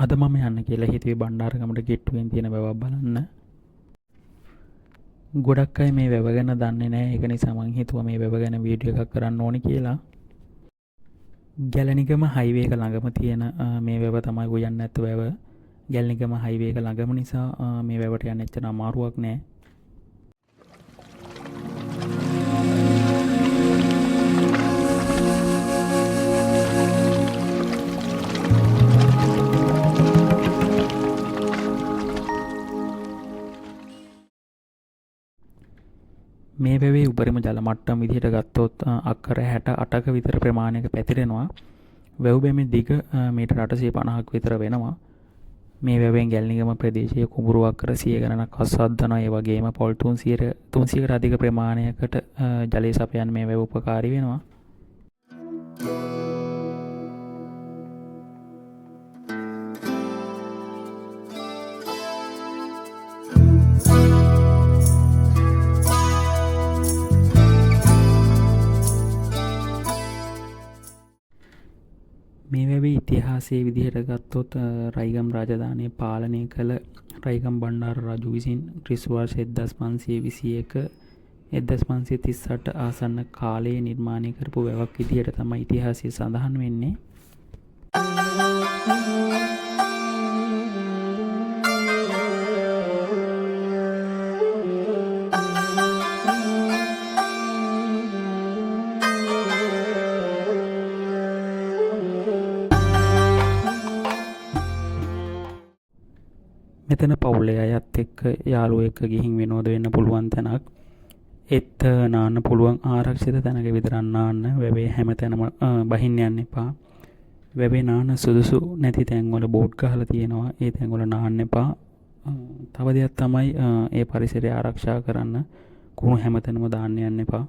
අද මම යන්න කියලා හිතුවේ බණ්ඩාරගමට ගෙට්ටුවෙන් තියෙන වැවක් බලන්න. ගොඩක් අය මේ වැව ගැන දන්නේ නැහැ. ඒක නිසා මං හිතුවා මේ වැව ගැන වීඩියෝ එකක් කරන්න ඕනේ කියලා. ගැලණිගම හයිවේ එක ළඟම තියෙන මේ වැව තමයි ගොයන්න ඇත්ත වැව. ගැලණිගම හයිවේ එක ළඟම නිසා මේ වැවට යන්න එච්චර අමාරුවක් නැහැ. මේ වැවේ උපරිම ජල මට්ටම විදිහට ගත්තොත් අක්කර 68ක විතර ප්‍රමාණයක පැතිරෙනවා. වැව් බැමේ දිග මීටර 850ක් විතර වෙනවා. මේ වැවෙන් ගැලණිගම ප්‍රදේශයේ කුඹුරු අක්කර 100 ගණනක් අස්වද්දනවා. ඒ වගේම පොල් 300කට අධික ප්‍රමාණයකට ජලය සපයන්න මේ වැව උපකාරී වෙනවා. මේ වැවේ ඉතිහාසයේ විදිහට ගත්තොත් රයිගම් රාජධානිය පාලනය කළ රයිගම් බණ්ඩාර රජු විසින් ක්‍රිස්තු වර්ෂ 1521 1538 ආසන්න කාලයේ නිර්මාණය කරපු වැවක් විදිහට තමයි ඉතිහාසයේ සඳහන් වෙන්නේ. මෙතන පවුලේ අයත් එක්ක යාළුවෝ එක්ක ගිහින් විනෝද වෙන්න පුළුවන් තැනක්. ඒත් නාන්න පුළුවන් ආරක්ෂිත තැනක විතරක් නාන්න. වැවේ හැමතැනම බහින්න යන්න එපා. වැවේ නාන්න සුදුසු නැති තැන්වල බෝඩ් ගහලා තියෙනවා. ඒ තැන්වල නාන්න එපා. තව දෙයක් තමයි ඒ පරිසරය ආරක්ෂා කරන්න කුණු හැමතැනම දාන්න යන්න එපා.